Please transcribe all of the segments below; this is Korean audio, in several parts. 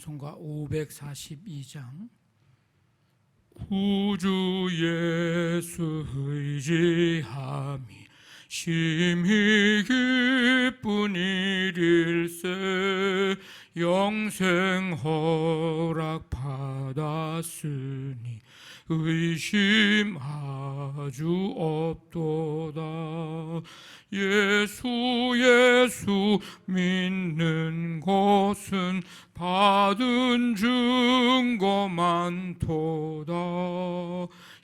찬송가 542장. 구주 예수 의지함이 심히 기쁜 일일세. 영생 허락 받았으니 의심 아주 없도다. 예수 믿는 것은 받은 증거 많도다.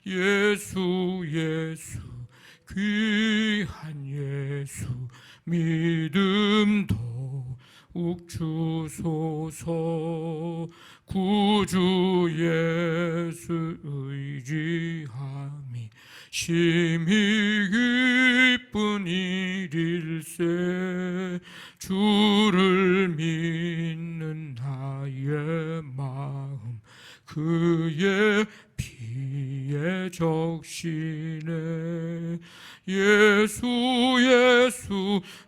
예수 귀한 예수 믿음 더욱 주소서. 구주 예수 의지함이 심히 기쁜 일일세. 주를 믿는 나의 마음 그의 피에 적시네. 예수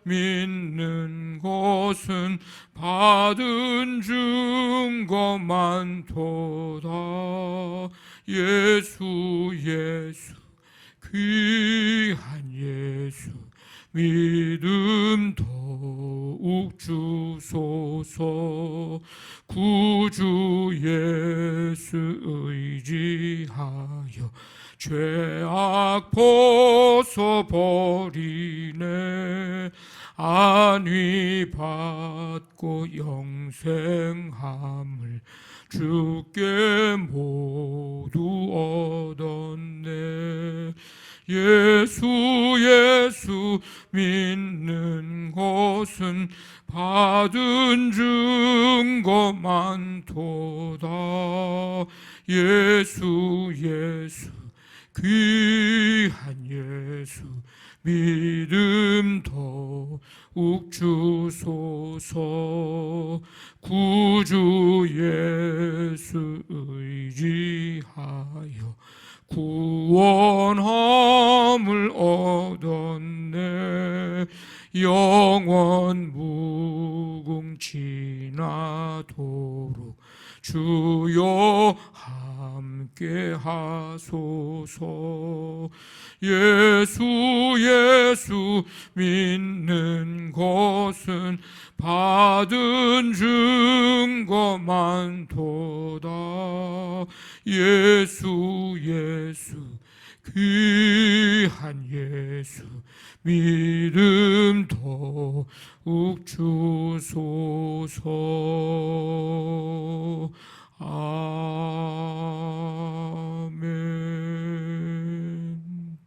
믿는 것은 받은 증거 많도다. 예수 귀한 예수 믿음 더욱 주소서. 구주 예수 의지하여 죄악 벗어버리네. 안위 받고 영생함을 주께 모두 얻었네. 예수 믿는 것은 받은 증거 많도다. 예수 귀한 예수 믿음 더욱 주소서. 구주 예수 의지하여 구원함을 얻었네. 영원 무궁지나도록 주여 함께 하소서. 예수 믿는 것은 받은 증거 많도다. 예수 귀한 예수 믿음 더욱 주소서. 아멘.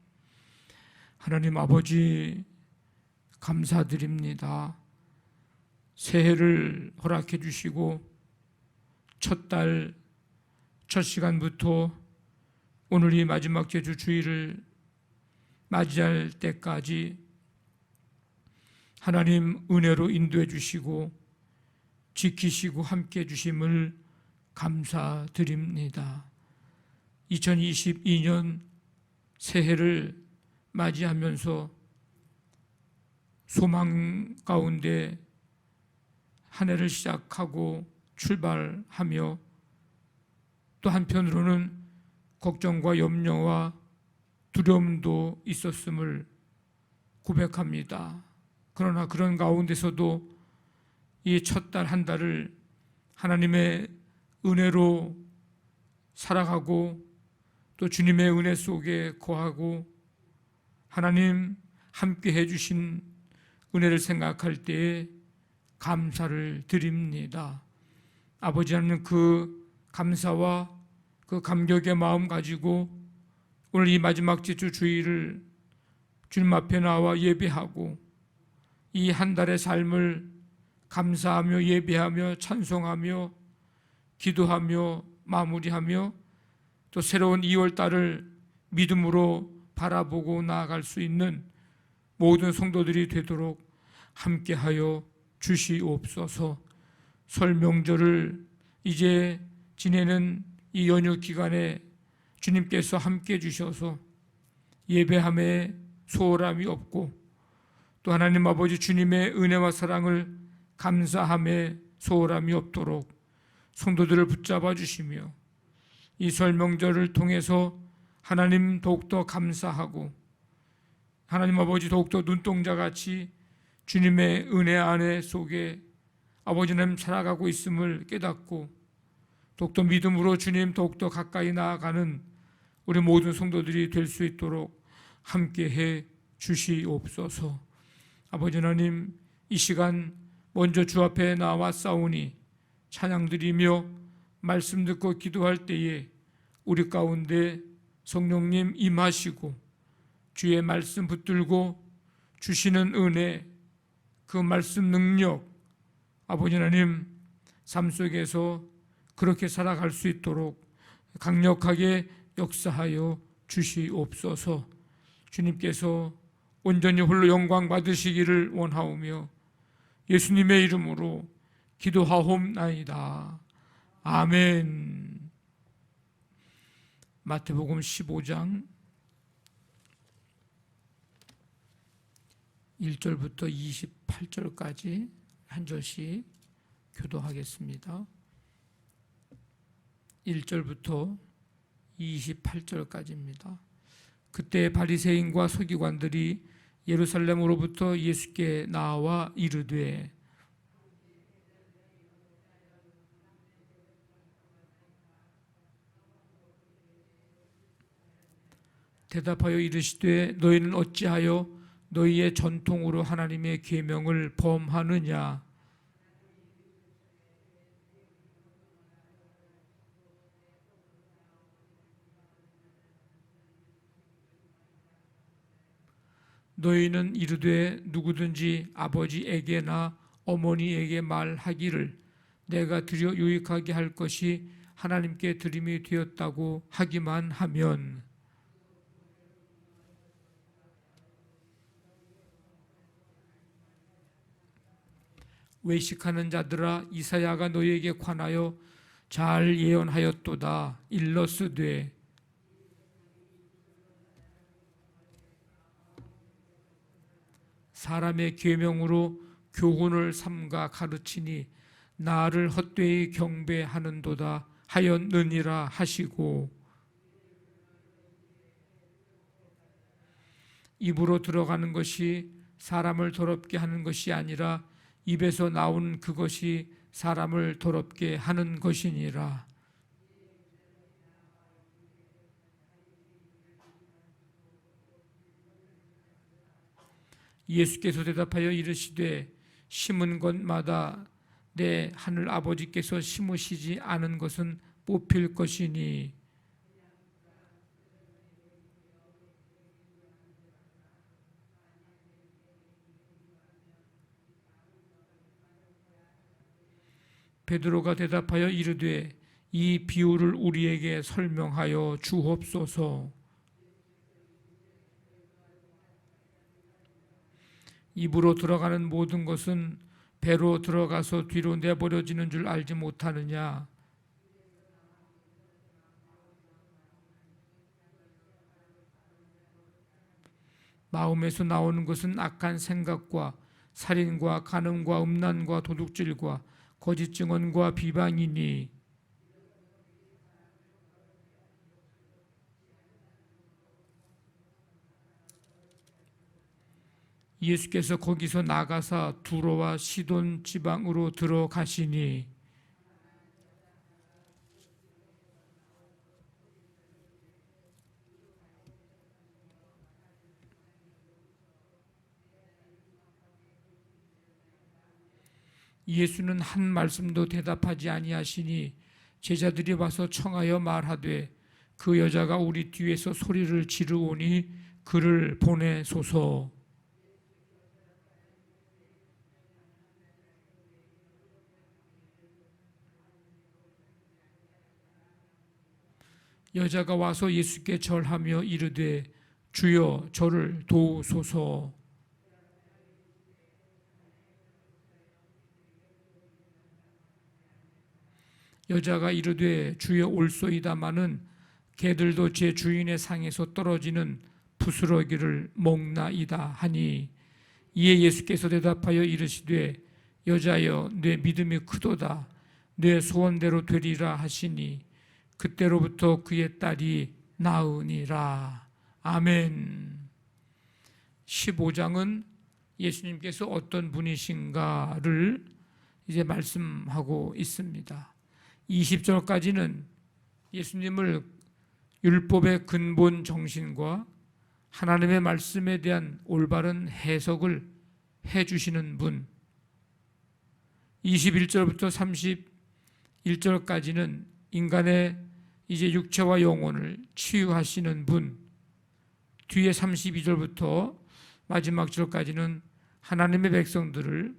하나님 아버지 감사드립니다. 새해를 허락해 주시고 첫 달 첫 시간부터 오늘 이 마지막 제주 주일을 맞이할 때까지 하나님 은혜로 인도해 주시고 지키시고 함께 해 주심을 감사드립니다. 2022년 새해를 맞이하면서 소망 가운데 한 해를 시작하고 출발하며 또 한편으로는 걱정과 염려와 두려움도 있었음을 고백합니다. 그러나 그런 가운데서도 이 첫 달 한 달을 하나님의 은혜로 살아가고 또 주님의 은혜 속에 거하고 하나님 함께 해주신 은혜를 생각할 때에 감사를 드립니다. 아버지 하나님 그 감사와 그 감격의 마음 가지고 오늘 이 마지막 제주 주일을 주님 앞에 나와 예배하고 이 한 달의 삶을 감사하며 예배하며 찬송하며 기도하며 마무리하며 또 새로운 2월 달을 믿음으로 바라보고 나아갈 수 있는 모든 성도들이 되도록 함께하여 주시옵소서. 설 명절을 이제 지내는 이 연휴 기간에 주님께서 함께 주셔서 예배함에 소홀함이 없고 또 하나님 아버지 주님의 은혜와 사랑을 감사함에 소홀함이 없도록 성도들을 붙잡아 주시며 이 설 명절을 통해서 하나님 더욱더 감사하고 하나님 아버지 더욱더 눈동자같이 주님의 은혜 안에 속에 아버지 하나님 살아가고 있음을 깨닫고 더욱더 믿음으로 주님 더욱더 가까이 나아가는 우리 모든 성도들이 될 수 있도록 함께해 주시옵소서. 아버지 하나님, 이 시간 먼저 주 앞에 나와 싸우니 찬양 드리며 말씀 듣고 기도할 때에 우리 가운데 성령님 임하시고 주의 말씀 붙들고 주시는 은혜, 그 말씀 능력, 아버지 하나님 삶 속에서 그렇게 살아갈 수 있도록 강력하게 역사하여 주시옵소서. 주님께서 온전히 홀로 영광 받으시기를 원하오며 예수님의 이름으로 기도하옵나이다. 아멘. 마태복음 15장 1절부터 28절까지 한 절씩 교도하겠습니다. 1절부터 28절까지입니다. 그때 바리새인과 서기관들이 예루살렘으로부터 예수께 나와 이르되 대답하여 이르시되 너희는 어찌하여 너희의 전통으로 하나님의 계명을 범하느냐. 너희는 이르되 누구든지 아버지에게나 어머니에게 말하기를 내가 드려 유익하게 할 것이 하나님께 드림이 되었다고 하기만 하면 외식하는 자들아 이사야가 너희에게 관하여 잘 예언하였도다. 일러스되 사람의 계명으로 교훈을 삼가 가르치니 나를 헛되이 경배하는도다 하였느니라 하시고 입으로 들어가는 것이 사람을 더럽게 하는 것이 아니라 입에서 나온 그것이 사람을 더럽게 하는 것이니라. 예수께서 대답하여 이르시되 심은 것마다 내 하늘 아버지께서 심으시지 않은 것은 뽑힐 것이니 베드로가 대답하여 이르되 이 비유를 우리에게 설명하여 주옵소서. 입으로 들어가는 모든 것은 배로 들어가서 뒤로 내버려지는 줄 알지 못하느냐. 마음에서 나오는 것은 악한 생각과 살인과 간음과 음란과 도둑질과 거짓 증언과 비방이니 예수께서 거기서 나가사 두로와 시돈 지방으로 들어가시니 예수는 한 말씀도 대답하지 아니하시니 제자들이 와서 청하여 말하되 그 여자가 우리 뒤에서 소리를 지르오니 그를 보내소서. 여자가 와서 예수께 절하며 이르되 주여 저를 도우소서. 여자가 이르되 주여 올소이다마는 개들도 제 주인의 상에서 떨어지는 부스러기를 먹나이다 하니 이에 예수께서 대답하여 이르시되 여자여 내 믿음이 크도다. 내 소원대로 되리라 하시니 그때로부터 그의 딸이 나으니라. 아멘. 15장은 예수님께서 어떤 분이신가를 이제 말씀하고 있습니다. 20절까지는 예수님을 율법의 근본 정신과 하나님의 말씀에 대한 올바른 해석을 해주시는 분, 21절부터 31절까지는 인간의 이제 육체와 영혼을 치유하시는 분, 뒤에 32절부터 마지막 절까지는 하나님의 백성들을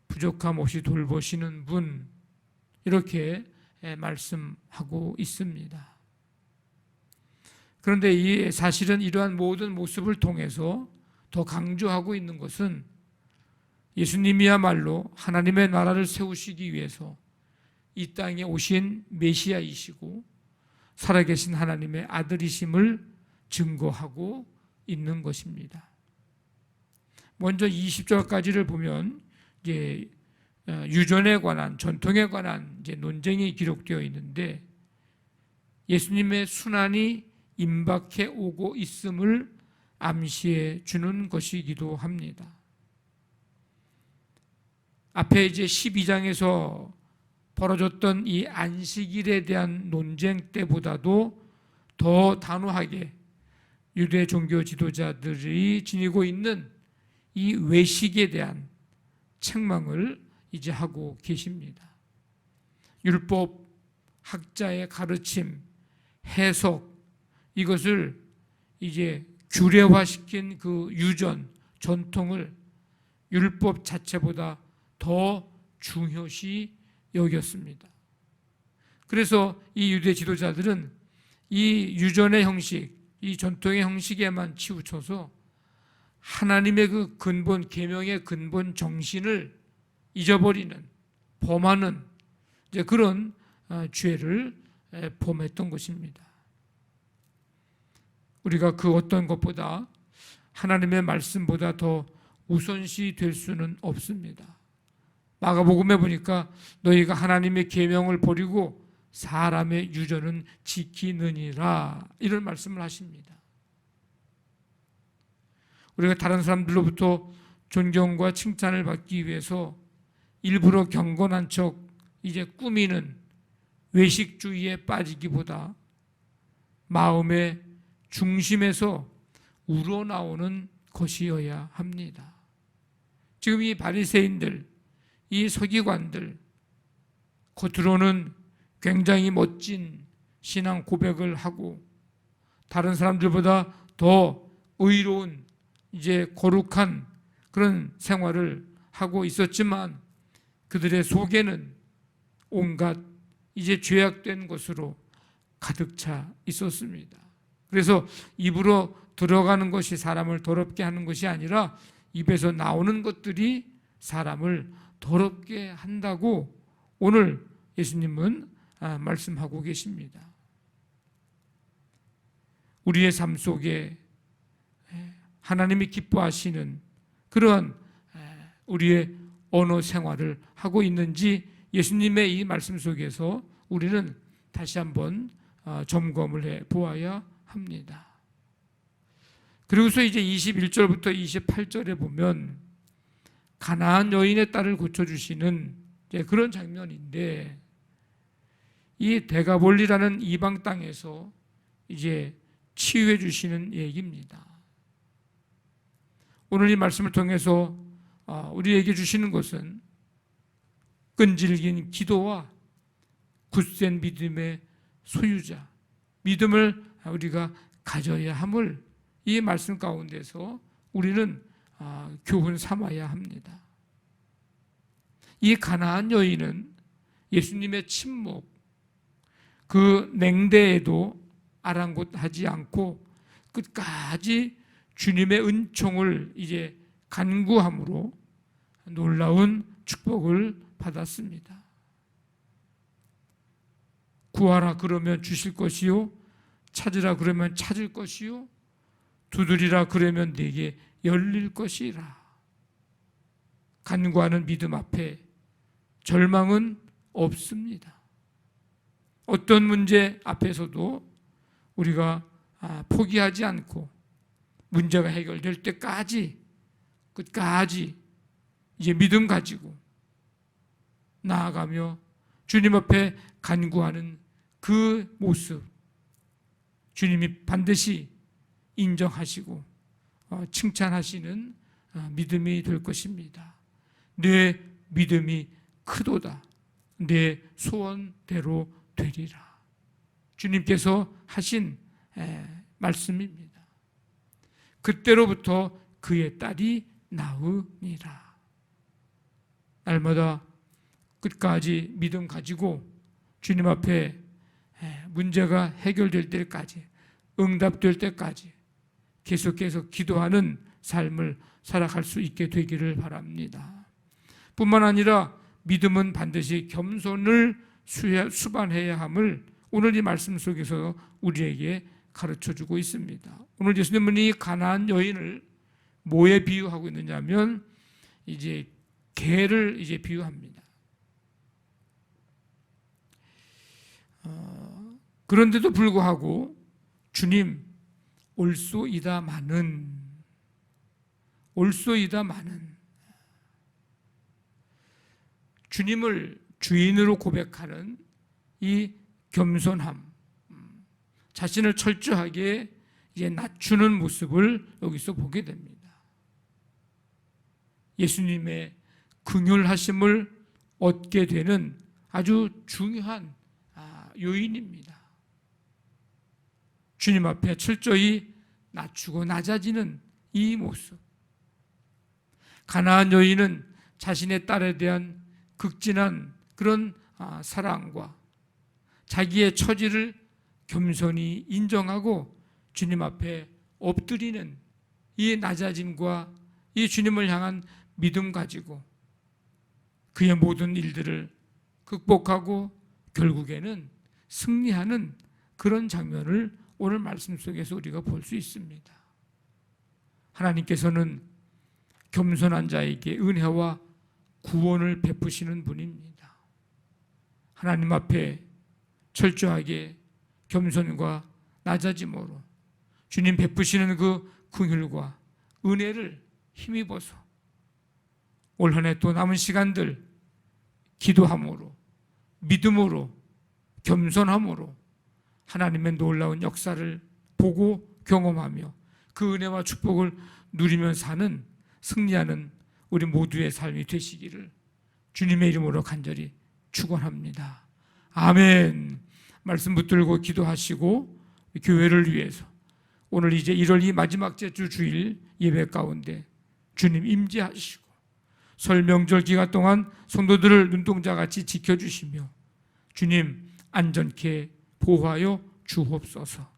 부족함 없이 돌보시는 분, 이렇게 말씀하고 있습니다. 그런데 이 사실은 이러한 모든 모습을 통해서 더 강조하고 있는 것은 예수님이야말로 하나님의 나라를 세우시기 위해서 이 땅에 오신 메시아이시고 살아계신 하나님의 아들이심을 증거하고 있는 것입니다. 먼저 20절까지를 보면 이제 유전에 관한, 전통에 관한 이제 논쟁이 기록되어 있는데 예수님의 순환이 임박해 오고 있음을 암시해 주는 것이기도 합니다. 앞에 이제 12장에서 벌어졌던 이 안식일에 대한 논쟁 때보다도 더 단호하게 유대 종교 지도자들이 지니고 있는 이 외식에 대한 책망을 이제 하고 계십니다. 율법 학자의 가르침, 해석, 이것을 이제 규례화시킨 그 유전, 전통을 율법 자체보다 더 중요시 여겼습니다. 그래서 이 유대 지도자들은 이 유전의 형식, 이 전통의 형식에만 치우쳐서 하나님의 그 근본, 계명의 근본 정신을 잊어버리는, 범하는 이제 그런 죄를 범했던 것입니다. 우리가 그 어떤 것보다 하나님의 말씀보다 더 우선시 될 수는 없습니다. 마가복음에 보니까 너희가 하나님의 계명을 버리고 사람의 유전은 지키느니라, 이런 말씀을 하십니다. 우리가 다른 사람들로부터 존경과 칭찬을 받기 위해서 일부러 경건한 척 이제 꾸미는 외식주의에 빠지기보다 마음의 중심에서 우러나오는 것이어야 합니다. 지금 이 바리새인들, 이 서기관들, 겉으로는 굉장히 멋진 신앙 고백을 하고 다른 사람들보다 더 의로운 이제 거룩한 그런 생활을 하고 있었지만 그들의 속에는 온갖 이제 죄악된 것으로 가득 차 있었습니다. 그래서 입으로 들어가는 것이 사람을 더럽게 하는 것이 아니라 입에서 나오는 것들이 사람을 더럽게 한다고 오늘 예수님은 말씀하고 계십니다. 우리의 삶 속에 하나님이 기뻐하시는 그런 우리의 언어 생활을 하고 있는지 예수님의 이 말씀 속에서 우리는 다시 한번 점검을 해 보아야 합니다. 그리고서 이제 21절부터 28절에 보면 가나안 여인의 딸을 고쳐주시는 그런 장면인데 이 데가볼리라는 이방 땅에서 이제 치유해 주시는 얘기입니다. 오늘 이 말씀을 통해서 우리에게 주시는 것은 끈질긴 기도와 굳센 믿음의 소유자, 믿음을 우리가 가져야 함을 이 말씀 가운데서 우리는 교훈 삼아야 합니다. 이 가나안 여인은 예수님의 침묵, 그 냉대에도 아랑곳하지 않고 끝까지 주님의 은총을 이제 간구함으로 놀라운 축복을 받았습니다. 구하라 그러면 주실 것이요, 찾으라 그러면 찾을 것이요, 두드리라 그러면 네게 열릴 것이라. 간구하는 믿음 앞에 절망은 없습니다. 어떤 문제 앞에서도 우리가 포기하지 않고 문제가 해결될 때까지 끝까지 이제 믿음 가지고 나아가며 주님 앞에 간구하는 그 모습, 주님이 반드시 인정하시고 칭찬하시는 믿음이 될 것입니다. 내 믿음이 크도다. 내 소원대로 되리라. 주님께서 하신 말씀입니다. 그때로부터 그의 딸이 나으니라. 날마다 끝까지 믿음 가지고 주님 앞에 문제가 해결될 때까지, 응답될 때까지 계속해서 기도하는 삶을 살아갈 수 있게 되기를 바랍니다. 뿐만 아니라 믿음은 반드시 겸손을 수반해야 함을 오늘 이 말씀 속에서 우리에게 가르쳐주고 있습니다. 오늘 예수님은 이 가나안 여인을 뭐에 비유하고 있느냐면 이제 개를 이제 비유합니다. 그런데도 불구하고 주님 올소이다마는 주님을 주인으로 고백하는 이 겸손함, 자신을 철저하게 이제 낮추는 모습을 여기서 보게 됩니다. 예수님의 긍휼하심을 얻게 되는 아주 중요한 요인입니다. 주님 앞에 철저히 낮추고 낮아지는 이 모습. 가나안 여인은 자신의 딸에 대한 극진한 그런 사랑과 자기의 처지를 겸손히 인정하고 주님 앞에 엎드리는 이 낮아짐과 이 주님을 향한 믿음 가지고 그의 모든 일들을 극복하고 결국에는 승리하는 그런 장면을 오늘 말씀 속에서 우리가 볼 수 있습니다. 하나님께서는 겸손한 자에게 은혜와 구원을 베푸시는 분입니다. 하나님 앞에 철저하게 겸손과 낮아짐으로 주님 베푸시는 그 긍휼과 은혜를 힘입어서 올 한 해 또 남은 시간들 기도함으로, 믿음으로, 겸손함으로 하나님의 놀라운 역사를 보고 경험하며 그 은혜와 축복을 누리며 사는, 승리하는 우리 모두의 삶이 되시기를 주님의 이름으로 간절히 축원합니다. 아멘. 말씀 붙들고 기도하시고 교회를 위해서 오늘 이제 1월 이 마지막 주 주일 예배 가운데 주님 임재하시고 설 명절 기간 동안 성도들을 눈동자같이 지켜주시며 주님 안전케 보호하여 주옵소서.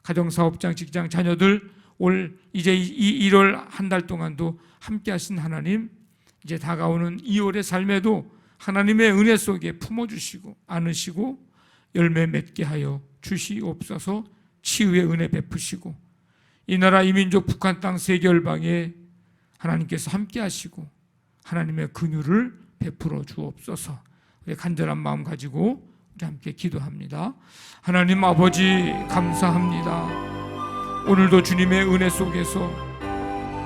가정사업장, 직장, 자녀들 올 이제 이 1월 한 달 동안도 함께 하신 하나님, 이제 다가오는 2월의 삶에도 하나님의 은혜 속에 품어주시고 안으시고 열매 맺게 하여 주시옵소서. 치유의 은혜 베푸시고 이 나라 이 민족 북한 땅 세계 열방에 하나님께서 함께 하시고 하나님의 긍휼을 베풀어 주옵소서. 우리 간절한 마음 가지고 우리 함께 기도합니다. 하나님 아버지 감사합니다. 오늘도 주님의 은혜 속에서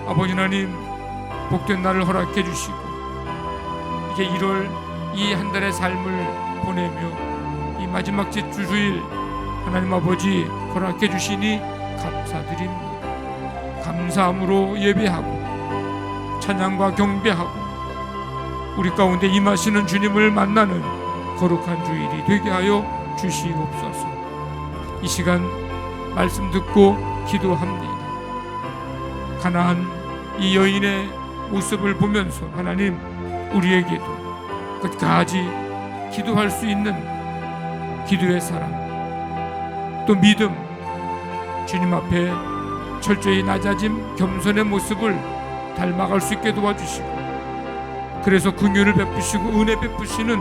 아버지 하나님 복된 날을 허락해 주시고 이제 1월 이 한 달의 삶을 보내며 이 마지막 주일 하나님 아버지 허락해 주시니 감사드립니다. 감사함으로 예배하고 찬양과 경배하고 우리 가운데 임하시는 주님을 만나는 거룩한 주일이 되게 하여 주시옵소서. 이 시간 말씀 듣고 기도합니다. 가나안 이 여인의 모습을 보면서 하나님 우리에게도 끝까지 기도할 수 있는 기도의 사랑 또 믿음 주님 앞에 철저히 낮아짐 겸손의 모습을 닮아갈 수 있게 도와주시고 그래서 긍휼을 베푸시고 은혜 베푸시는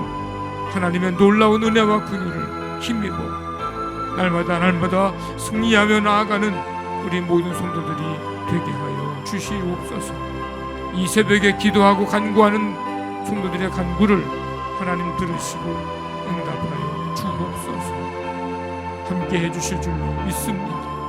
하나님의 놀라운 은혜와 긍휼을 힘입어 날마다 승리하며 나아가는 우리 모든 성도들이 되게 하여 주시옵소서. 이 새벽에 기도하고 간구하는 성도들의 간구를 하나님 들으시고 응답하여 주옵소서. 함께 해주실 줄로 믿습니다.